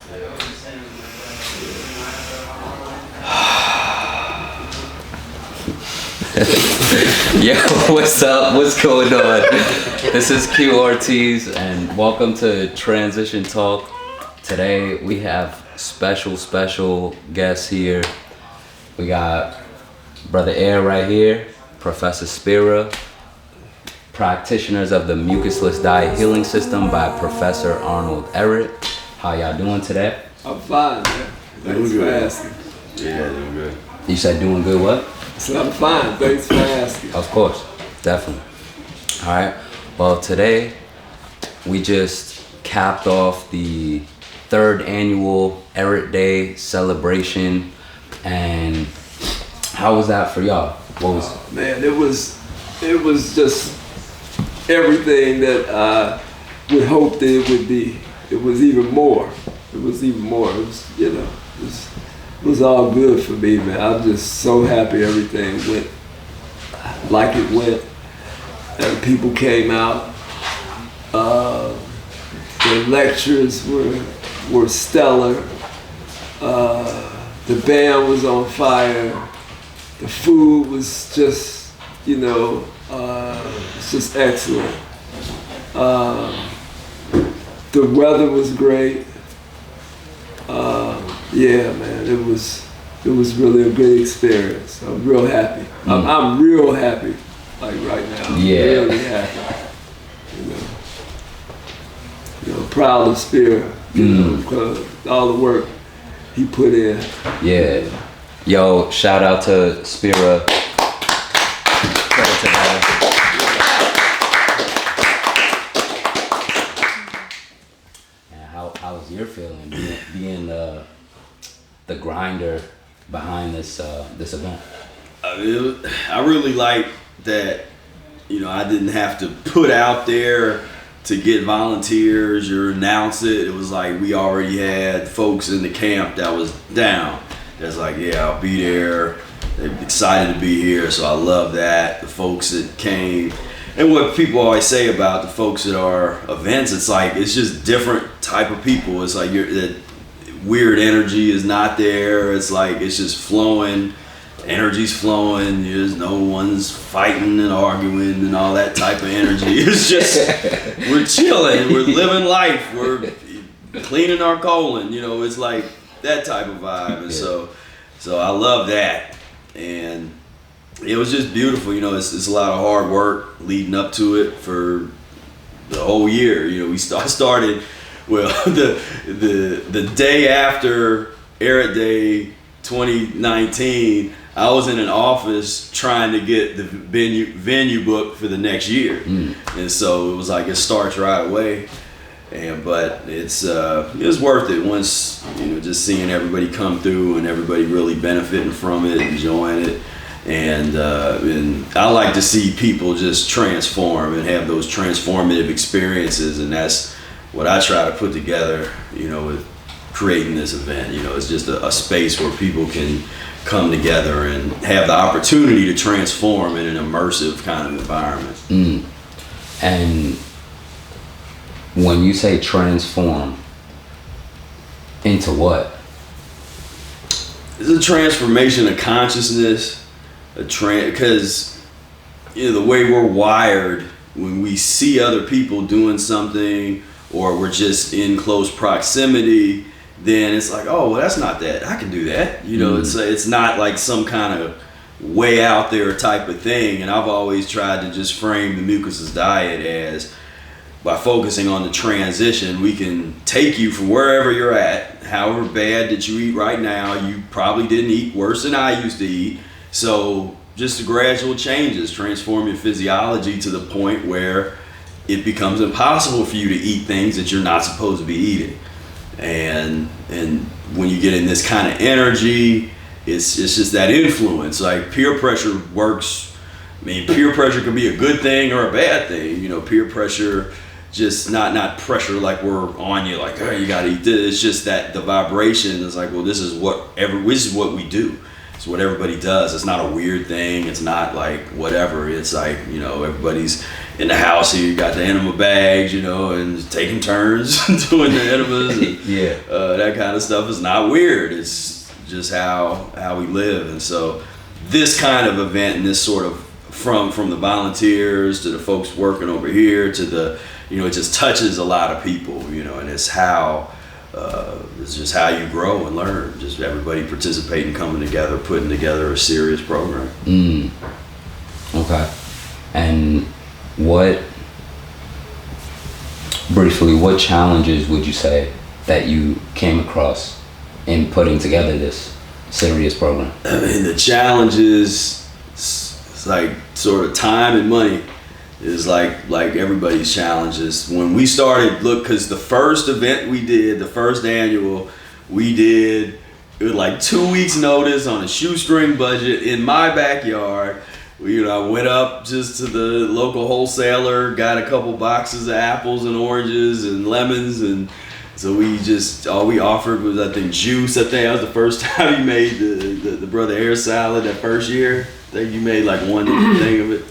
Yo, what's up? What's going on? This is Q Ortiz, and welcome to Transition Talk. Today we have special guests here. We got Brother Air right here, Professor Spira, practitioners of the Mucusless Diet Healing System by Professor Arnold Ehret. How y'all doing today? I'm fine, man. Thanks for asking. Yeah, doing good. You said doing good, what? So I'm fine. Thanks for asking. Of course, definitely. All right. Well, today we just capped off the 3rd annual Ehret Day celebration, and how was that for y'all? What was? Man, it was just everything that I would hope that it would be. It was even more. It was, it was all good for me, man. I'm just so happy everything went like it went, and people came out. The lectures were stellar. The band was on fire. The food was just, it's just excellent. The weather was great. Yeah, man, it was really a good experience. I'm real happy. I'm real happy, like right now. I'm really happy. Proud of Spira, because all the work he put in. Yeah. Yo, shout out to Spira. Credit to that. How was your feeling being the grinder behind this event? I really like that, I didn't have to put out there to get volunteers or announce it. It was like we already had folks in the camp that was down. That's like, yeah, I'll be there. They're excited to be here, so I love that. The folks that came. And what people always say about the folks at our events, it's like, it's just different type of people. It's like that weird energy is not there. It's like, it's just flowing. Energy's flowing. There's no one's fighting and arguing and all that type of energy. It's just, we're chilling. We're living life. We're cleaning our colon. It's like that type of vibe. And so I love that. And it was just beautiful. It's a lot of hard work leading up to it for the whole year. We started, well, the day after Ehret Day 2019, I was in an office trying to get the venue booked for the next year. And so it was like, it starts right away. But it's worth it once, just seeing everybody come through and everybody really benefiting from it, enjoying it. And I like to see people just transform and have those transformative experiences, and that's what I try to put together, with creating this event. It's just a space where people can come together and have the opportunity to transform in an immersive kind of environment. And when you say transform, into what? It's a transformation of consciousness. Because the way we're wired, when we see other people doing something or we're just in close proximity, then it's like, oh, well, that's not that. I can do that. It's not like some kind of way out there type of thing. And I've always tried to just frame the Mucusless Diet as, by focusing on the transition, we can take you from wherever you're at, however bad that you eat right now. You probably didn't eat worse than I used to eat. So just the gradual changes transform your physiology to the point where it becomes impossible for you to eat things that you're not supposed to be eating. And when you get in this kind of energy, it's just that influence. Like peer pressure works. I mean, peer pressure can be a good thing or a bad thing. Peer pressure, just not pressure like we're on you, like, oh, you gotta eat this. It's just that the vibration is like, well, this is what we do. it's what everybody does. It's not a weird thing. It's not like whatever. It's like, you know, everybody's in the house here. You got the enema bags, you know, and taking turns doing the enemas. And, that kind of stuff is not weird. It's just how we live. And so this kind of event and this sort of from the volunteers to the folks working over here to the, you know, it just touches a lot of people, you know, and it's just how you grow and learn. Just everybody participating, coming together, putting together a serious program. Okay. And what challenges would you say that you came across in putting together this serious program? I mean, the challenges, it's like sort of time and money is like everybody's challenges. When we started, because the first event we did, the first annual, we did it was like 2 weeks notice on a shoestring budget in my backyard. You know, I went up just to the local wholesaler, got a couple boxes of apples and oranges and lemons, and so we just, all we offered was, I think, juice. I think that was the first time you made the Brother Air salad that first year. I think you made like one thing of it.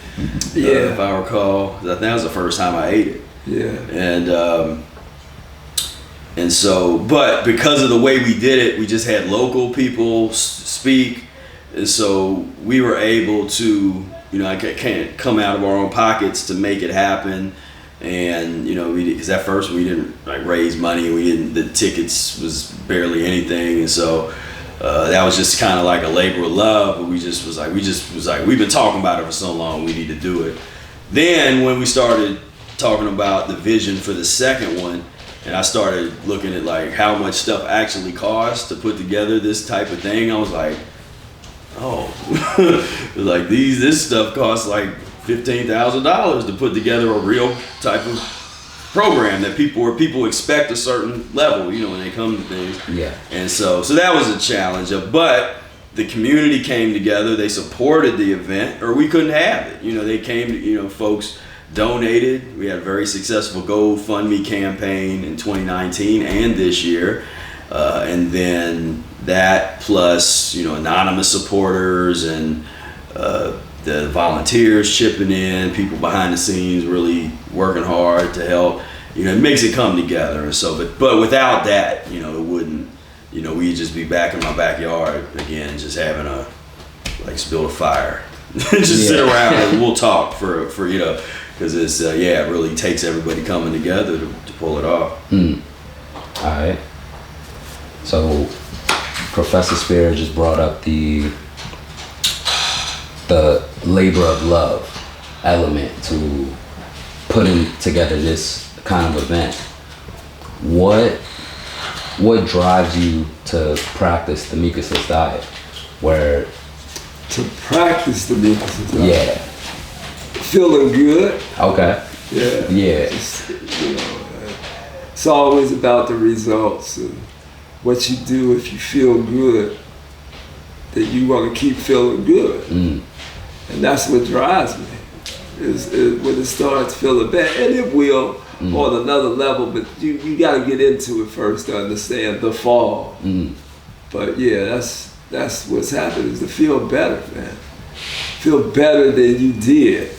Yeah. If I recall. I think that was the first time I ate it. Yeah. And so, but because of the way we did it, we just had local people speak. And so we were able to, you know, I can't come out of our own pockets to make it happen. And, you know, because at first we didn't like raise money. The tickets was barely anything. And so that was just kind of like a labor of love. But we just was like, we've been talking about it for so long, we need to do it. Then when we started talking about the vision for the second one, and I started looking at like how much stuff actually costs to put together this type of thing, I was like, oh, like this stuff costs like $15,000 to put together a real type of program that people expect a certain level, you know, when they come to things. Yeah. And so that was a challenge. But the community came together, they supported the event, or we couldn't have it. You know, they came to, you know, folks donated. We had a very successful GoFundMe campaign in 2019 and this year. And then that plus, you know, anonymous supporters and the volunteers chipping in, people behind the scenes really working hard to help, you know, it makes it come together. And so, but without that, you know, it wouldn't, you know, we'd just be back in my backyard again, just having build a fire, just sit around and we'll talk for you know, because it's, it really takes everybody coming together to pull it off. All right. So Professor Spira just brought up the labor of love element to putting together this kind of event. What drives you to practice the Mucusless diet? To practice the Mucusless diet? Yeah. Feeling good. Okay. Yeah. Yeah. Just, you know, it's always about the results and what you do. If you feel good, then you want to keep feeling good. And that's what drives me, is when it starts feeling bad. And it will on another level, but you got to get into it first to understand the fall. But yeah, that's what's happening, is to feel better, man. Feel better than you did,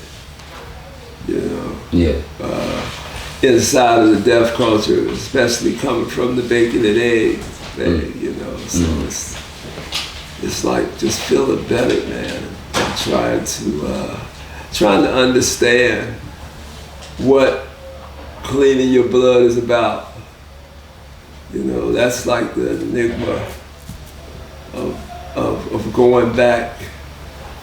you know. Yeah. Inside of the deaf culture, especially coming from the bacon and eggs thing, you know. So it's like just feeling better, man. And trying to understand what cleaning your blood is about. You know, that's like the enigma of going back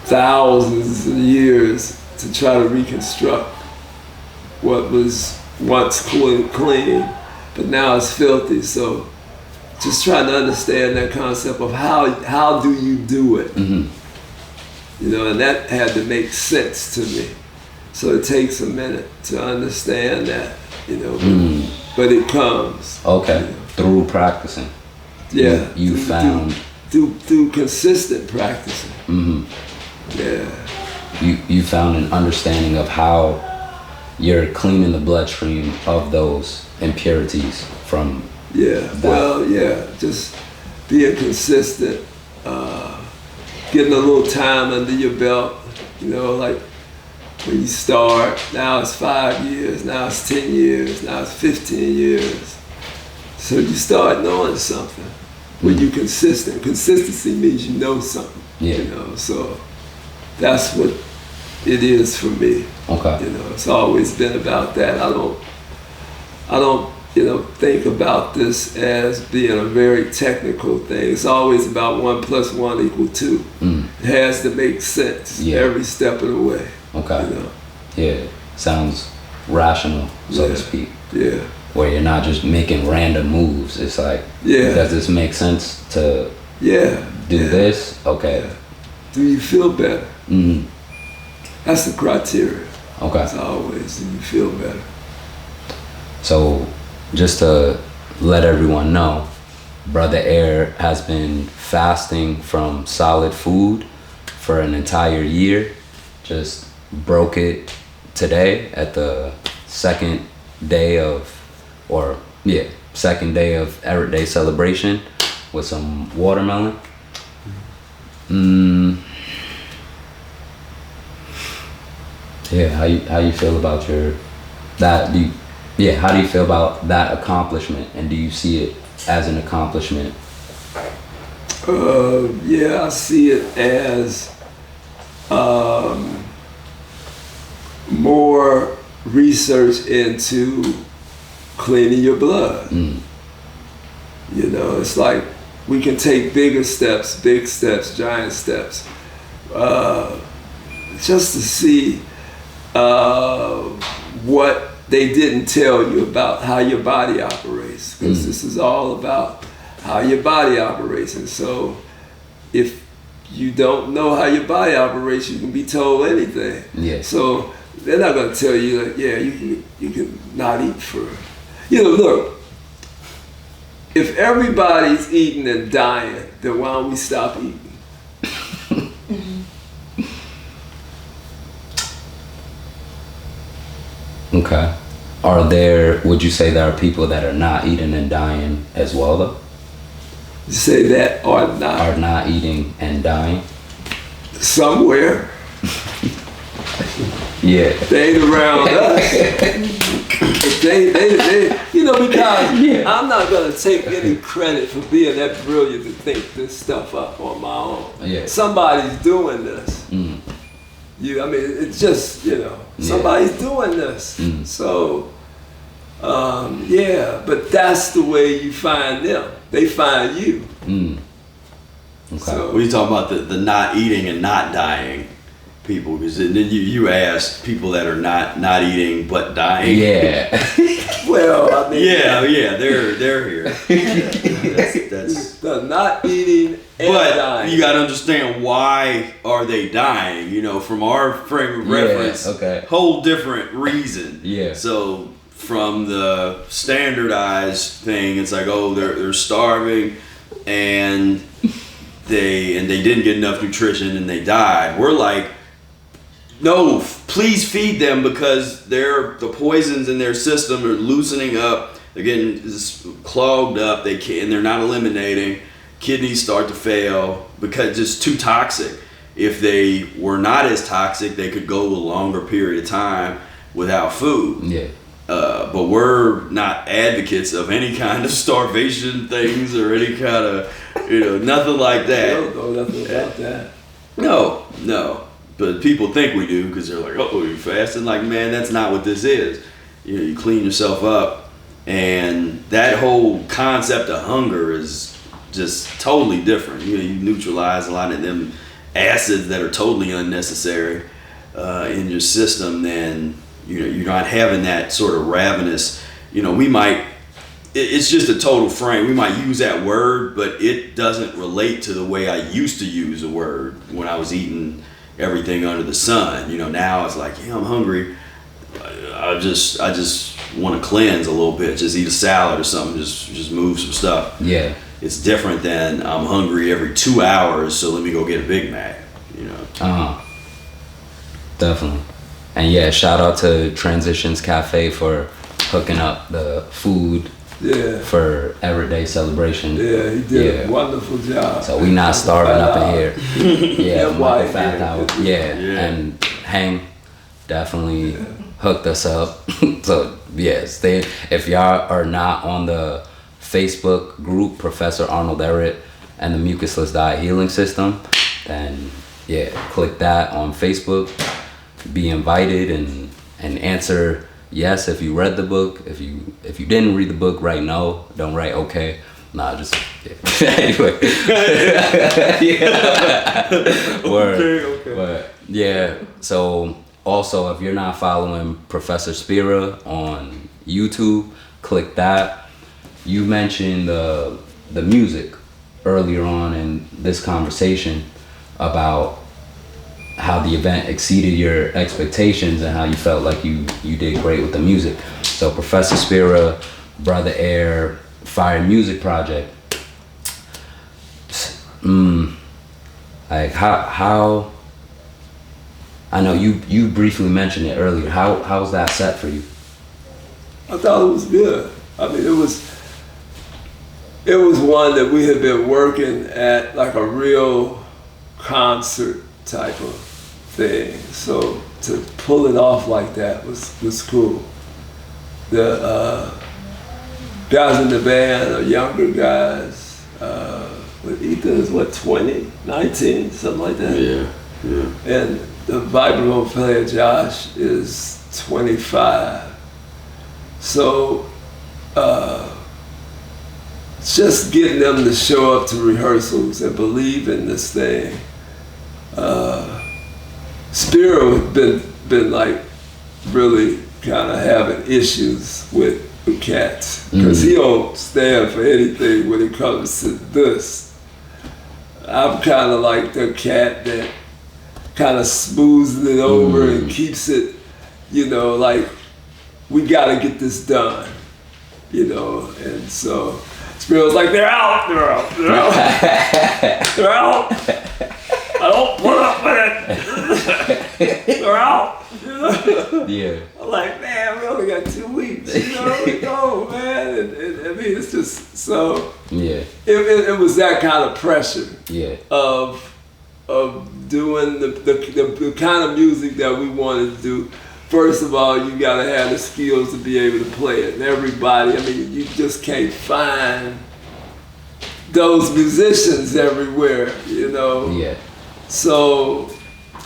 thousands of years to try to reconstruct what was once clean, but now it's filthy. So just trying to understand that concept of how do you do it. You know, and that had to make sense to me. So it takes a minute to understand that, you know, but it comes. Okay, you know. Through practicing. Yeah. You found. Through consistent practicing. Yeah. You found an understanding of how you're cleaning the bloodstream of those impurities from. Yeah. That. Well, yeah, just being consistent. getting a little time under your belt, you know, like when you start, now it's 5 years, now it's 10 years, now it's 15 years. So you start knowing something when you're consistent. Consistency means you know something, you know, so that's what it is for me. Okay. You know, it's always been about that. I don't, you know, think about this as being a very technical thing. It's always about 1 + 1 = 2. It has to make sense every step of the way. Okay. You know? Yeah. Sounds rational, so to speak. Yeah. Where you're not just making random moves. It's like, does this make sense to do this? Okay. Yeah. Do you feel better? That's the criteria. Okay. It's always, do you feel better? So, just to let everyone know, Brother Air has been fasting from solid food for an entire year. Just broke it today at the second day of Ehret Day celebration with some watermelon. Yeah, how you feel about how do you feel about that accomplishment, and do you see it as an accomplishment? I see it as more research into cleaning your blood. You know, it's like we can take big steps, giant steps, just to see what they didn't tell you about how your body operates, because this is all about how your body operates. And so if you don't know how your body operates, you can be told anything. Yeah. So they're not going to tell you that, you can not eat for, you know, look, if everybody's eating and dying, then why don't we stop eating? Okay. Would you say there are people that are not eating and dying as well, though? You say that or not? Are not eating and dying? Somewhere. Yeah. They ain't around us. they, you know, because I'm not going to take any credit for being that brilliant to think this stuff up on my own. Yeah. Somebody's doing this. I mean, it's just, you know, somebody's doing this. So, but that's the way you find them. They find you. Okay. So, When you talk about the not eating and not dying people, because then you ask people that are not eating but dying. Yeah. well, I mean, they're here. That's the not eating and but dying. you got to understand, why are they dying? You know, from our frame of reference, whole different reason. Yeah. So from the standardized thing, it's like, oh, they're starving and they didn't get enough nutrition and they died. We're like, no, please feed them, because the poisons in their system are loosening up. They're getting clogged up. They're not eliminating. Kidneys start to fail because it's just too toxic. If they were not as toxic, they could go a longer period of time without food. Yeah. But we're not advocates of any kind of starvation things or any kind of, nothing like that. I don't know nothing about that. No. But people think we do, because they're like, oh, you're fasting? Like, man, that's not what this is. You clean yourself up. And that whole concept of hunger is just totally different. You neutralize a lot of them acids that are totally unnecessary in your system. Then you're not having that sort of ravenous. It's just a total frame. We might use that word, but it doesn't relate to the way I used to use a word when I was eating everything under the sun. Now it's like, I'm hungry. I just want to cleanse a little bit. Just eat a salad or something. Just move some stuff. Yeah. It's different than I'm hungry every 2 hours, so let me go get a Big Mac. Definitely. And shout out to Transitions Cafe for hooking up the food Yeah. for Ehret Day celebration. Yeah, he did a wonderful job. So we not starving up in here. Yeah, Michael Fat Hour. Yeah, and Hang definitely hooked us up. So yes, if y'all are not on the Facebook group Professor Arnold Ehret and the Mucusless Diet Healing System, then yeah, click that on Facebook. Be invited and answer yes if you read the book. If you didn't read the book, write no. Don't write okay. Nah, just anyway. Okay. But yeah. So also, if you're not following Professor Spira on YouTube, click that. You mentioned the music earlier on in this conversation about how the event exceeded your expectations and how you felt like you did great with the music. So Professor Spira Brother Air Fire Music Project. Like how I know you briefly mentioned it earlier. How was that set for you? I thought it was good. I mean, it was one that we had been working at, like a real concert type of thing. So to pull it off like that was cool. The guys in the band are younger guys. Ethan is 20, 19, something like that. Yeah. And the vibraphone player Josh is 25. So just getting them to show up to rehearsals and believe in this thing. Spira had been like really kind of having issues with cats because he don't stand for anything when it comes to this. I'm kind of like the cat that kind of smooths it over and keeps it, like we got to get this done, and so Spira was like, they're out. They're out. I don't put up with it. They're out. Yeah. I'm like, man, we only got 2 weeks. No, man. I mean, it's just so. Yeah. It was that kind of pressure. Yeah. Of doing the kind of music that we wanted to do. First of all, you gotta have the skills to be able to play it. And everybody, I mean, you just can't find those musicians everywhere, Yeah. So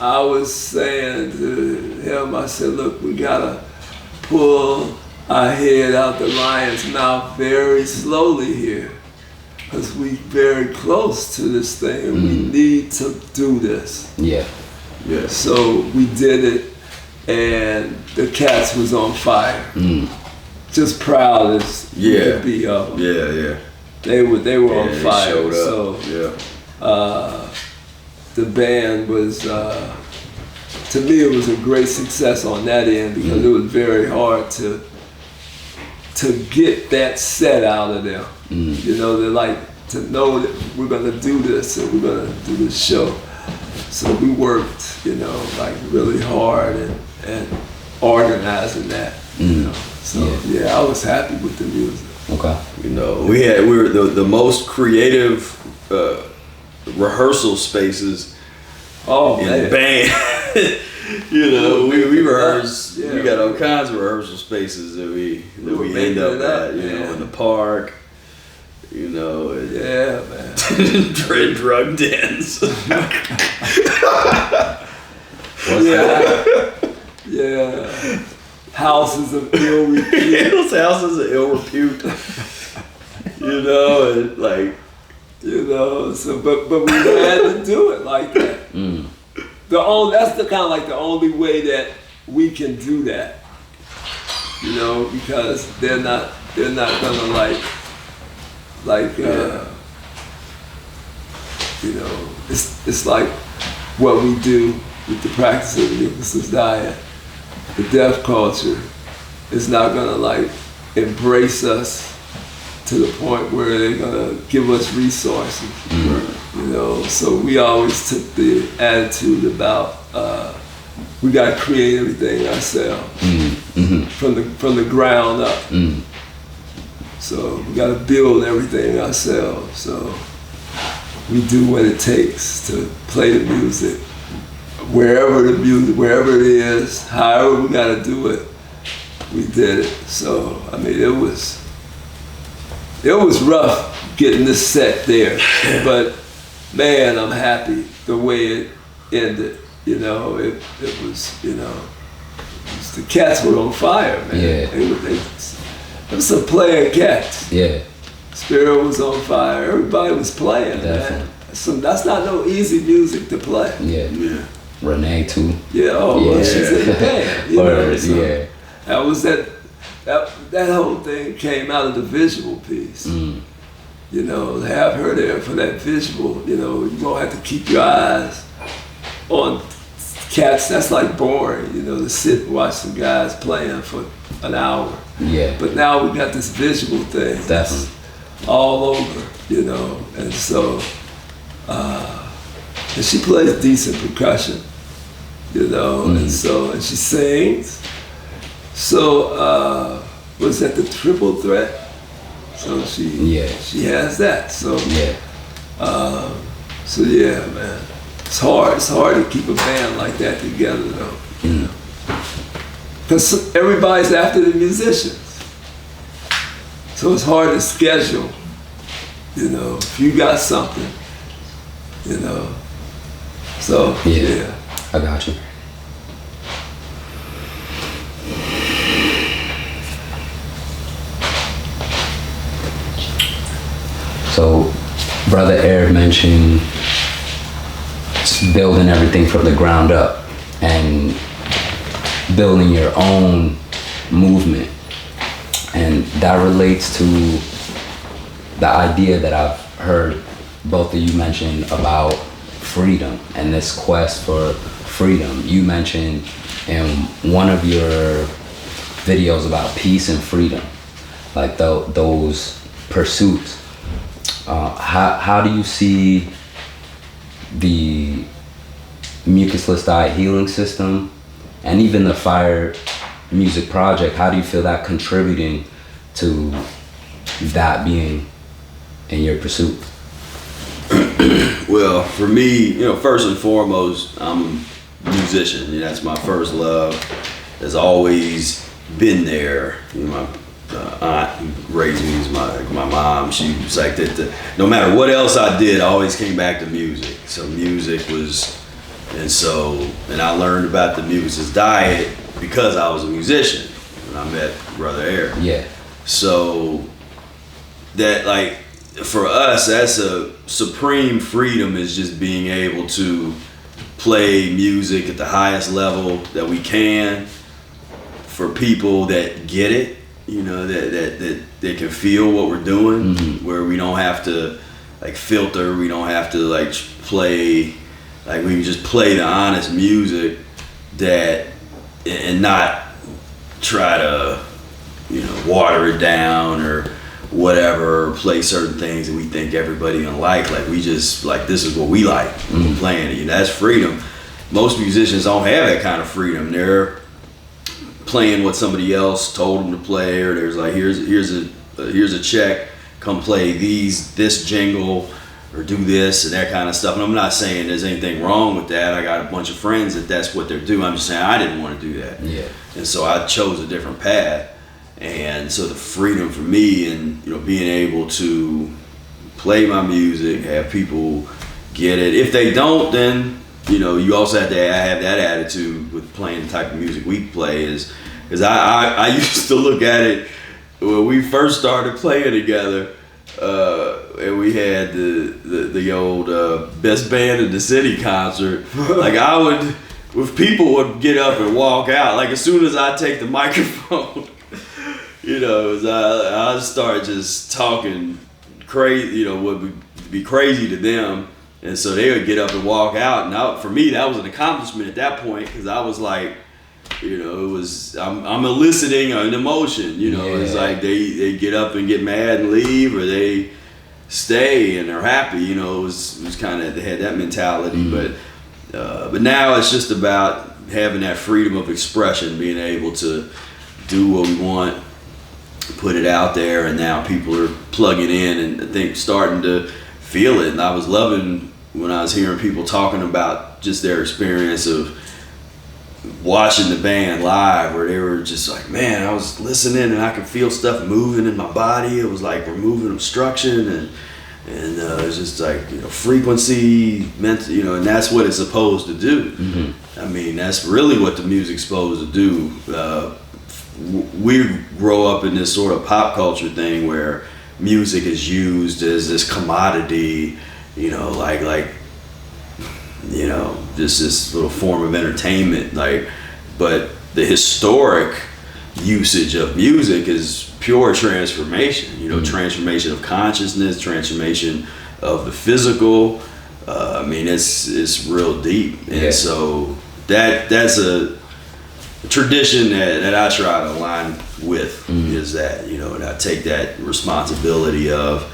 I was saying to him, I said, look, we gotta pull our head out the lion's mouth very slowly here, because we very close to this thing and we need to do this. Yeah. So we did it, and the cats was on fire. Just proud as we could be of them. Yeah. They were on fire. So the band was, to me, it was a great success on that end, because it was very hard to get that set out of them. They're like, to know that we're gonna do this and we're gonna do this show. So we worked, like really hard and organizing that. So I was happy with the music. Okay. We were the most creative rehearsal spaces in the band. We rehearse. Yeah. We got all kinds of rehearsal spaces that we end up at. In the park. Yeah, man. Drug dens. What's that? Yeah. Houses of ill repute. Those houses of ill repute. And like. So but we had to do it like that. That's the kind of like the only way that we can do that. Because they're not gonna it's like what we do with the practice of the Mucusless diet. The deaf culture is not gonna embrace us to the point where they're gonna give us resources. So we always took the attitude about we gotta create everything ourselves from the ground up. So we got to build everything ourselves. So we do what it takes to play the music, wherever it is, however we got to do it, we did it. So I mean, it was rough getting this set there, but man, I'm happy the way it ended. You know, it was, you know, the cats were on fire, man. Yeah. It was some playing cats. Yeah. Spira was on fire. Everybody was playing, Definitely. man. So that's not no easy music to play. Yeah. Renee too. Yeah. Oh, yeah. Well, she's in the band. You know, so yeah. That was that whole thing came out of the visual piece. You know, have her there for that visual. You know, you're gonna have to keep your eyes on cats. That's like boring. You know, to sit and watch some guys playing for an hour. Yeah. But now we got this visual thing. Definitely. All over, you know, and so, and she plays decent percussion, you know, and she sings. So, was that the triple threat? So she has that. So so yeah, man, it's hard to keep a band like that together though, you know, because everybody's after the musicians. So it's hard to schedule, you know, if you got something, you know. So, yeah. I got you. So, Brother Air mentioned building everything from the ground up and building your own movement. And that relates to the idea that I've heard both of you mention about freedom and this quest for freedom. You mentioned in one of your videos about peace and freedom, like those pursuits. How do you see the Mucusless Diet Healing System and even the Fire Music Project, how do you feel that contributing to that being in your pursuit? Well, for me, you know, first and foremost, I'm a musician. You know, that's my first love. Has always been there. You know, my aunt who raised me is my mom. She was like that. No matter what else I did, I always came back to music. So music was, and I learned about the Mucusless Diet because I was a musician when I met Brother Air. Yeah. So that, like, for us, that's a supreme freedom, is just being able to play music at the highest level that we can for people that get it, you know, that can feel what we're doing, where we don't have to like filter, we don't have to like play, like we can just play the honest music that, and not try to, you know, water it down or whatever, play certain things that we think everybody gonna like we just, like, this is what we like, we're playing it, you know, that's freedom. Most musicians don't have that kind of freedom. They're playing what somebody else told them to play, or there's like, here's a check, come play this jingle, or do this and that kind of stuff. And I'm not saying there's anything wrong with that. I got a bunch of friends that's what they're doing. I'm just saying I didn't want to do that. Yeah. And so I chose a different path. And so the freedom for me, and, you know, being able to play my music, have people get it. If they don't, then, you know, you also have to have that attitude with playing the type of music we play, is because I used to look at it when we first started playing together, and we had the old best band in the city concert. Like, if people would get up and walk out, like as soon as I take the microphone, you know, I start just talking crazy, you know, what would be crazy to them. And so they would get up and walk out. And for me, that was an accomplishment at that point, because I was like, you know, I'm eliciting an emotion, you know. Yeah. It's like they get up and get mad and leave, or they stay and they're happy, you know. It was kind of, they had that mentality. But now it's just about having that freedom of expression, being able to do what we want put it out there, and now people are plugging in and I think starting to feel it. And I was loving when I was hearing people talking about just their experience of watching the band live, where they were just like, man, I was listening and I could feel stuff moving in my body. It was like removing obstruction, and it's just like, frequency meant, and that's what it's supposed to do. I mean, that's really what the music's supposed to do. We grow up in this sort of pop culture thing where music is used as this commodity, just this little form of entertainment. But the historic usage of music is pure transformation. Transformation of consciousness, transformation of the physical. I mean, it's real deep, and so that's a tradition that I try to align with. Is that and I take that responsibility of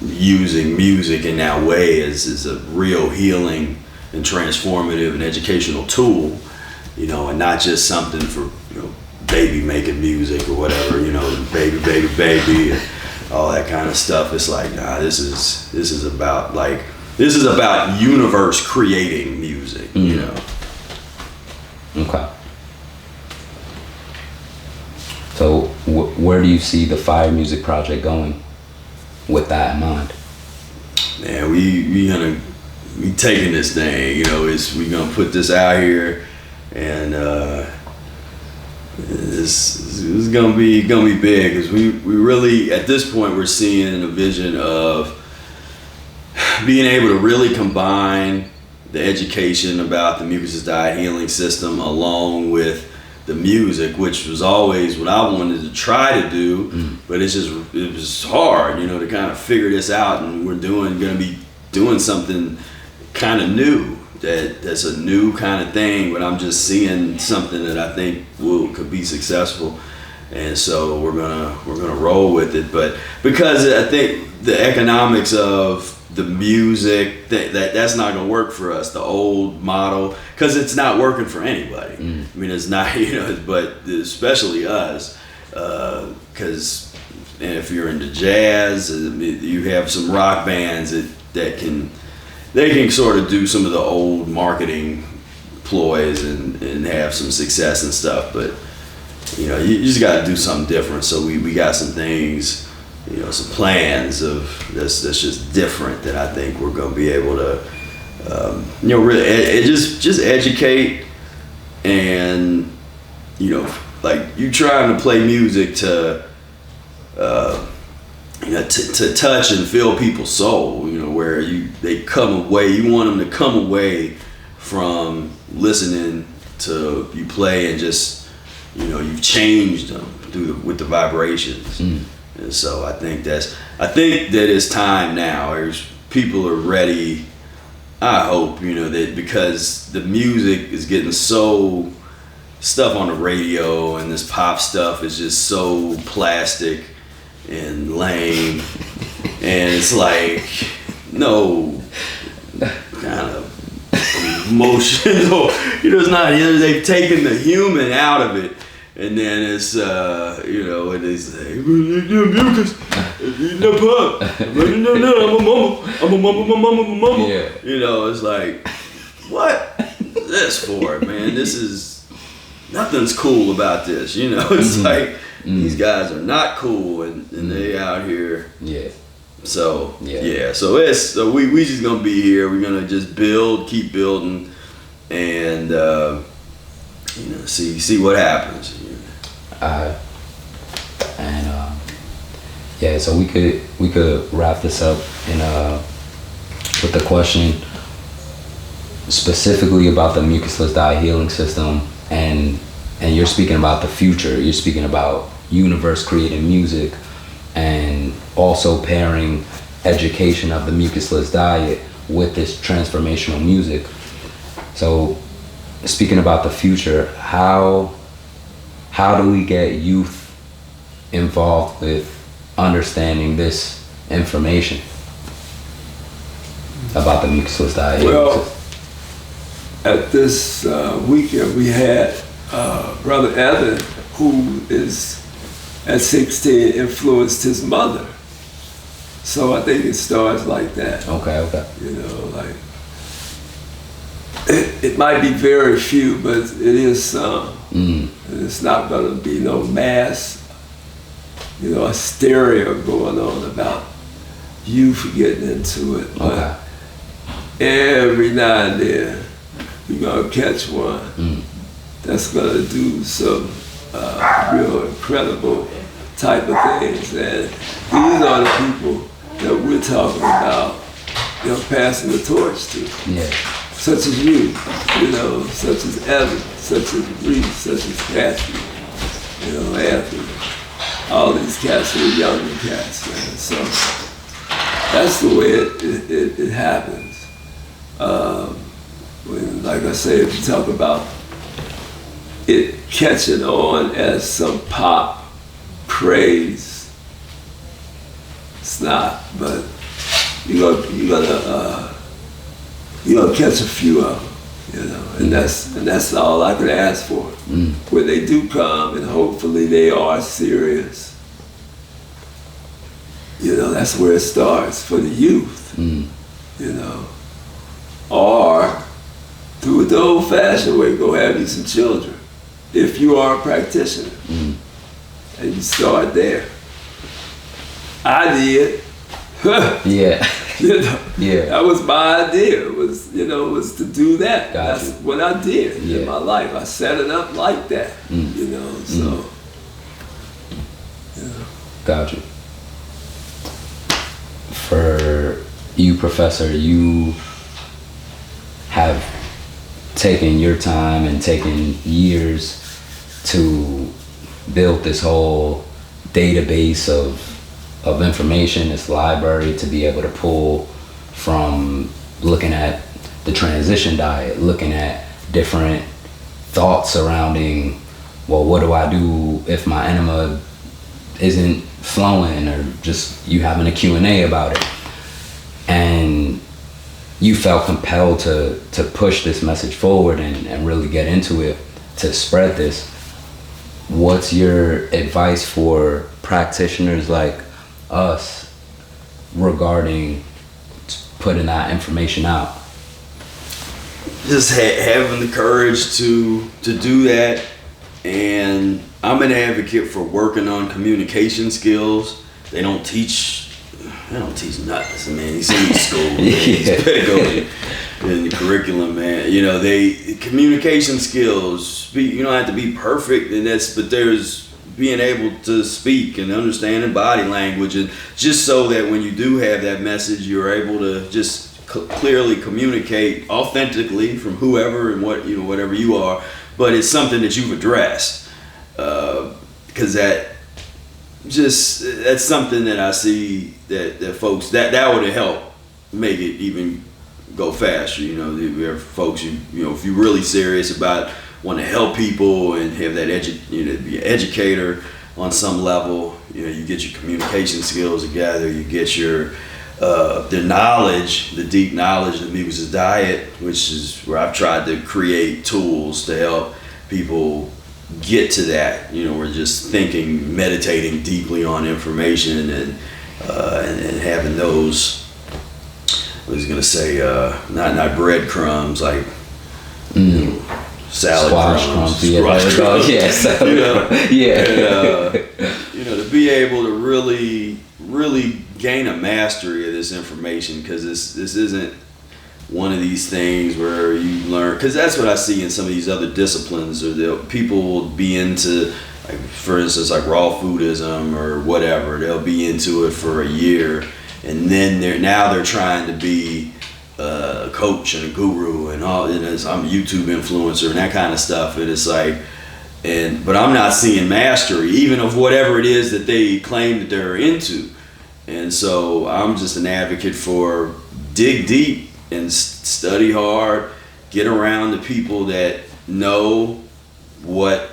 using music in that way as a real healing and transformative and educational tool, and not just something for baby making music or whatever, baby, and all that kind of stuff. It's like, nah, this is about universe creating music, Okay. So where do you see the Fire Music Project going with that in mind? Man, we taking this thing, we gonna put this out here, and it's gonna be big, because we really, at this point, we're seeing a vision of being able to really combine the education about the Mucusless Diet Healing System along with the music, which was always what I wanted to try to do, but it was hard, to kind of figure this out, and we're gonna be doing something kind of new. That's a new kind of thing, but I'm just seeing something that I think could be successful, and so we're gonna roll with it. But because I think the economics of the music, that's not gonna work for us, the old model, because it's not working for anybody. I mean, it's not, but especially us, because if you're into jazz, you have some rock bands that can sort of do some of the old marketing ploys and have some success and stuff, but you just got to do something different. So we got some things, some plans of that's just different, that I think we're going to be able to really just educate, and like you trying to play music to to touch and feel people's soul, where they come away, you want them to come away from listening to you play, and just you've changed them with the vibrations. And so I think that it's time now. People are ready, I hope, that, because the music is getting so, stuff on the radio and this pop stuff is just so plastic and lame, and it's like no kind of emotional, it's not, they've taken the human out of it, and then it's and they say, mucus, no pub, I'm a mama. It's like, what is this for, man? This is, nothing's cool about this, it's like, these guys are not cool, and they out here. So so we just gonna be here. We're gonna just keep building, and see what happens. So we could wrap this up with the question specifically about the Mucusless Diet Healing System, and you're speaking about the future. You're speaking about universe creating music, and also pairing education of the mucusless diet with this transformational music. So speaking about the future, how do we get youth involved with understanding this information about the mucusless diet? Well, at this weekend we had Brother Ehret, who is at 16 influenced his mother. So I think it starts like that. Okay. You know, like, it might be very few, but it is some. And it's not gonna be no mass, hysteria going on about youth getting into it. But every now and then, you're gonna catch one that's gonna do some real incredible type of things. And these are the people that we're talking about, passing the torch to. Yeah. Such as you, such as Evan, such as Reese, such as Kathy, Anthony. All these cats are younger cats, man. So that's the way it happens. When, like I say, if you talk about it catching on as some pop craze, it's not. But you're gonna catch a few of them, and that's all I could ask for. When they do come, and hopefully they are serious. That's where it starts for the youth. Or through the old-fashioned way, go have you some children, if you are a practitioner, and you start there. I did. Yeah. Yeah. That was my idea. Was to do that. Gotcha. That's what I did in my life. I set it up like that. So. Gotcha. For you, Professor, you have taken your time and taken years to build this whole database of information, this library, to be able to pull from looking at the transition diet, looking at different thoughts surrounding, well, what do I do if my enema isn't flowing, or just you having a Q&A about it. And you felt compelled to push this message forward and really get into it to spread this. What's your advice for practitioners like us regarding putting that information out? Just having the courage to do that. And I'm an advocate for working on communication skills. They don't teach nothing, man. He's in school, man. It's pedagogy in the curriculum, man. Communication skills. You don't have to be perfect, but there's being able to speak and understanding body language, and just so that when you do have that message, you're able to just clearly communicate authentically from whoever and whatever you are. But it's something that you've addressed, because that's something that I see that folks that would help make it even go faster. We have folks if you're really serious about want to help people and have that be an educator on some level. You get your communication skills together. You get your the knowledge, the deep knowledge of the Mucusless diet, which is where I've tried to create tools to help people get to that. We're just meditating deeply on information and having those. I was gonna say not breadcrumbs like salad squash crumbs. Yes. To be able to really gain a mastery of this information, because this isn't one of these things where you learn, because that's what I see in some of these other disciplines, or people will be into, like, for instance, like raw foodism or whatever. They'll be into it for a year, and then they're trying to be a coach and a guru and all, and I'm a YouTube influencer and that kind of stuff. And it's like, but I'm not seeing mastery even of whatever it is that they claim that they're into. And so I'm just an advocate for dig deep and study hard, get around the people that know what,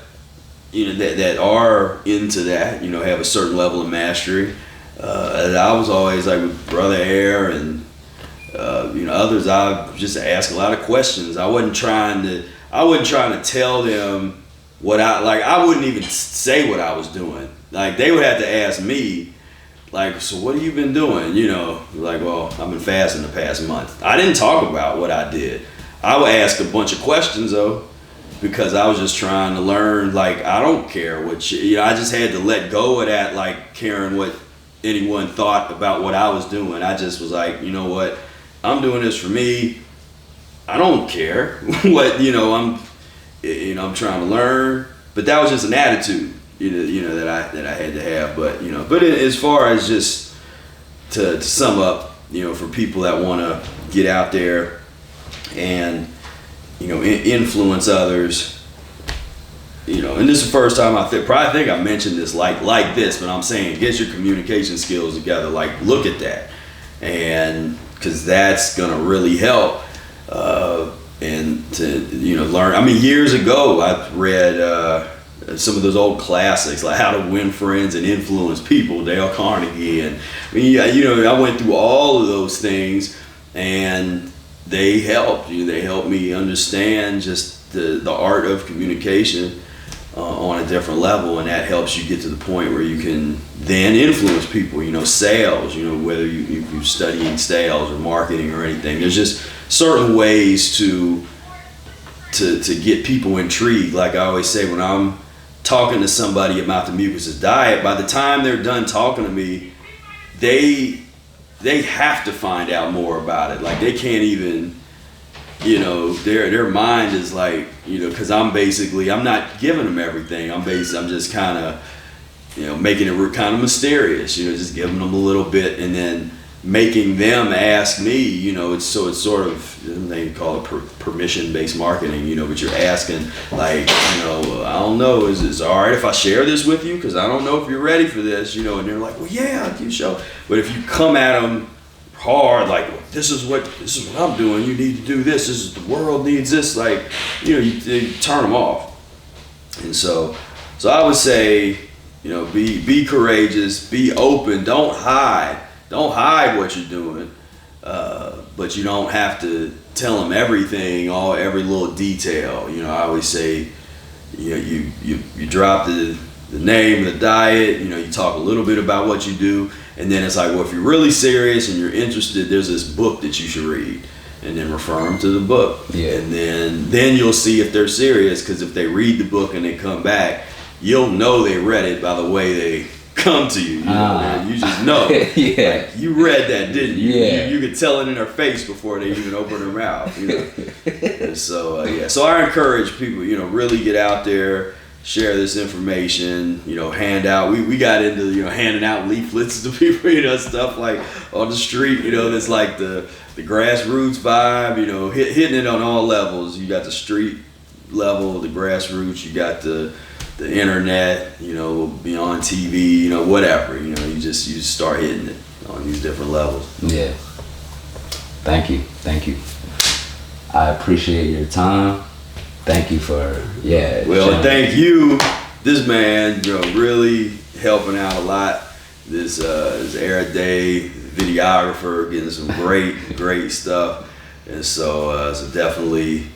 that are into that, have a certain level of mastery. And I was always like with Brother Air and others, I just ask a lot of questions. I wasn't trying to tell them what I wouldn't even say what I was doing. Like they would have to ask me, like, so what have you been doing? You know, like, well, I've been fasting the past month. I didn't talk about what I did. I would ask a bunch of questions though, because I was just trying to learn. Like, I don't care what I just had to let go of that, like caring what anyone thought about what I was doing. I just was like, you know what, I'm doing this for me. I don't care what I'm trying to learn. But that was just an attitude, that I had to have. But as far as just to sum up, for people that want to get out there and influence others, and this is the first time I think I mentioned this like this, but I'm saying get your communication skills together. Like, look at that, and because that's gonna really help. And to learn. I mean, years ago I read some of those old classics like How to Win Friends and Influence People, Dale Carnegie, and I went through all of those things, and they helped. They helped me understand just the art of communication on a different level, and that helps you get to the point where you can then influence people. Sales. Whether you're studying sales or marketing or anything, there's just certain ways to get people intrigued. Like I always say, when I'm talking to somebody about the Mucusless diet, by the time they're done talking to me, they have to find out more about it. Like they can't even, their mind is like, because I'm not giving them everything. I'm just kind of, making it kind of mysterious. Just giving them a little bit, and then making them ask me. It's sort of, they call it permission-based marketing. But you're asking, like, I don't know, is it all right if I share this with you? Because I don't know if you're ready for this. And they're like, well, yeah, you show. But if you come at them hard, like, this is what I'm doing, you need to do this. The world needs this. Like, you turn them off. And so I would say, be courageous, be open, don't hide. Don't hide what you're doing, but you don't have to tell them everything, every little detail. I always say, you drop the name of the diet. You talk a little bit about what you do, and then it's like, well, if you're really serious and you're interested, there's this book that you should read, and then refer them to the book. Yeah. And then you'll see if they're serious, because if they read the book and they come back, you'll know they read it by the way they come to you. You just know. Yeah. Like, you read that, didn't you? Yeah. You could tell it in their face before they even open their mouth. And so So I encourage people, really get out there, share this information. Hand out. We got into handing out leaflets to people. Stuff like on the street. That's like the grassroots vibe. Hitting it on all levels. You got the street level, the grassroots. You got the internet, beyond TV, whatever, you just start hitting it on these different levels. Yeah. Thank you. I appreciate your time. Thank you for, Well, thank you. This man, really helping out a lot. This Ehret Day videographer, getting some great stuff. And so definitely,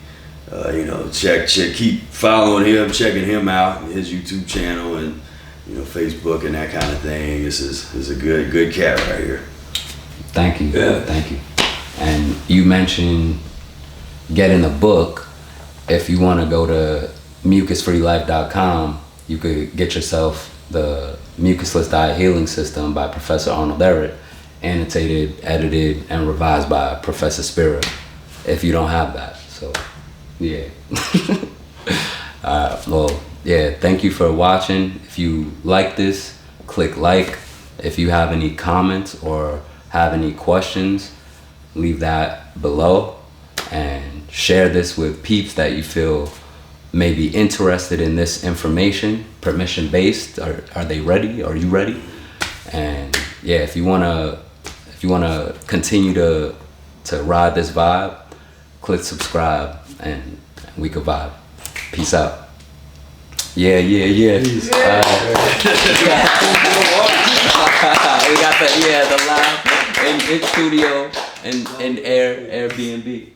keep following him, checking him out, his YouTube channel, and Facebook and that kind of thing. This is a good cat right here. Thank you. Yeah. Thank you. And you mentioned getting a book. If you want to go to mucusfreelife.com, you could get yourself the Mucusless Diet Healing System by Professor Arnold Ehret, annotated, edited, and revised by Professor Spira, if you don't have that. So yeah. Thank you for watching. If you like this, click like. If you have any comments or have any questions, leave that below, and share this with peeps that you feel may be interested in this information. Permission based. Are they ready? Are you ready? And if you wanna continue to ride this vibe, click subscribe, and we could vibe. Peace out. Yeah. Peace. We got the live in studio and Airbnb.